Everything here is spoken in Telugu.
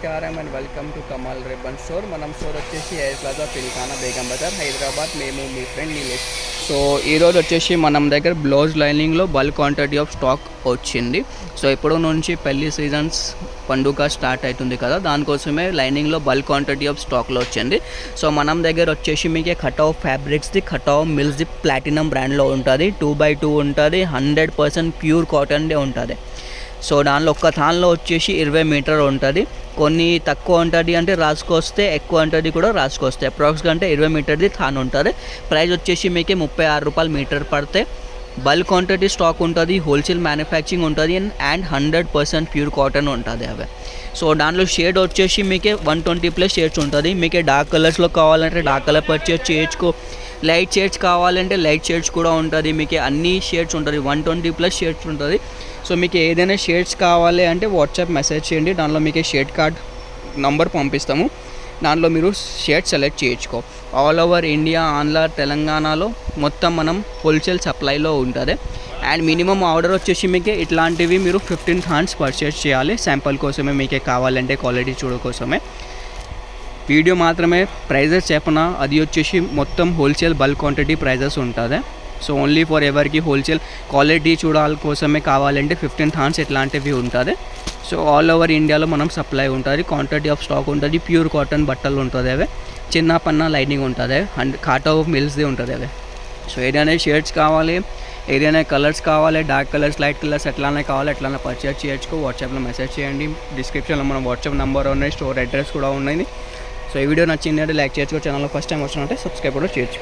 నమస్కారం and welcome to Kamal ribbon store. మనం స్టోర్ వచ్చేసి ఎయిర్ ప్లాజా పిల్కానా బేగం బజార్ హైదరాబాద్. మేము మీ ఫ్రెండ్ నీలేష్. సో ఈరోజు వచ్చేసి మనం దగ్గర బ్లౌజ్ లైనింగ్లో బల్క్ క్వాంటిటీ ఆఫ్ స్టాక్ వచ్చింది. సో ఇప్పుడు నుంచి పెళ్లి సీజన్స్ పండుగ స్టార్ట్ అవుతుంది కదా, దానికోసమే లైనింగ్లో బల్క్ క్వాంటిటీ ఆఫ్ స్టాక్లో వచ్చింది. సో మనం దగ్గర వచ్చేసి మీకు కట్ ఆఫ్ ఫ్యాబ్రిక్స్ది కట్ ఆఫ్ మిల్స్ది ప్లాటినం బ్రాండ్లో ఉంటుంది. 2x2 ఉంటుంది, 100% ప్యూర్ కాటన్దే ఉంటుంది. సో దానిలో ఒక్క థాన్లో వచ్చేసి 20 మీటర్ ఉంటుంది. కొన్ని తక్కువ ఉంటుంది అంటే రాసుకొస్తే, ఎక్కువ ఉంటుంది కూడా రాసుకొస్తే. అప్రాక్స్గా అంటే 20 మీటర్ది థాన్ ఉంటుంది. ప్రైస్ వచ్చేసి మీకు 36 రూపాయలు మీటర్ పడితే. బల్క్ క్వాంటిటీ స్టాక్ ఉంటుంది, హోల్సేల్ మ్యానుఫ్యాక్చరింగ్ ఉంటుంది అండ్ 100% ప్యూర్ కాటన్ ఉంటుంది అవి. సో దాంట్లో షేడ్ వచ్చేసి మీకు 120+ షేడ్స్ ఉంటుంది. మీకు డార్క్ కలర్స్లో కావాలంటే డార్క్ కలర్ పర్చేస్ చేయొచ్చు, లైట్ షేడ్స్ కావాలంటే లైట్ షేడ్స్ కూడా ఉంటుంది. మీకు అన్ని షేడ్స్ ఉంటుంది, 120+ షేడ్స్ ఉంటుంది. సో మీకు ఏదైనా షేడ్స్ కావాలి అంటే వాట్సాప్ మెసేజ్ చేయండి, దానిలో మీకు షేడ్ కార్డ్ నంబర్ పంపిస్తాము. దాంట్లో మీరు షేడ్ సెలెక్ట్ చేయించుకో. ఆల్ ఓవర్ ఇండియా, ఆంధ్ర, తెలంగాణలో మొత్తం మనం హోల్సేల్ సప్లైలో ఉంటుంది. అండ్ మినిమం ఆర్డర్ వచ్చేసి మీకు ఇట్లాంటివి మీరు 15 థాన్స్ పర్చేస్ చేయాలి. శాంపుల్ కోసమే, మీకే కావాలంటే క్వాలిటీ చూడ కోసమే. వీడియో మాత్రమే ప్రైజెస్ చెప్పనా, అది వచ్చేసి మొత్తం హోల్సేల్ బల్క్ క్వాంటిటీ ప్రైజెస్ ఉంటుంది. సో ఓన్లీ ఫర్ ఎవరికి హోల్సేల్ క్వాలిటీ చూడాలి కోసమే కావాలంటే 15 థాన్స్ ఇట్లాంటివి ఉంటుంది. సో ఆల్ ఓవర్ ఇండియాలో మనం సప్లై ఉంటుంది, క్వాంటిటీ ఆఫ్ స్టాక్ ఉంటుంది, ప్యూర్ కాటన్ బట్టలు ఉంటుంది. అవి చిన్న పన్న లైనింగ్ ఉంటుంది అండ్ కాట్ ఆఫ్ మిల్స్ది ఉంటుంది అవి. సో ఏదైనా షేడ్స్ కావాలి, ఏదైనా కలర్స్ కావాలి, డార్క్ కలర్స్, లైట్ కలర్స్ ఎట్లానే కావాలి ఎట్లానే పర్చేస్ చేయొచ్చు. వాట్సాప్లో మెసేజ్ చేయండి. డిస్క్రిప్షన్లో మన వాట్సాప్ నెంబర్ ఉన్నాయి, స్టోర్ అడ్రస్ కూడా ఉన్నాయి. సో ఈ వీడియో నచ్చింది అంటే లైక్ చేయొచ్చు. ఛానల్లో ఫస్ట్ టైం వచ్చినట్టే సబ్స్క్రైబ్ కూడా చేయొచ్చు.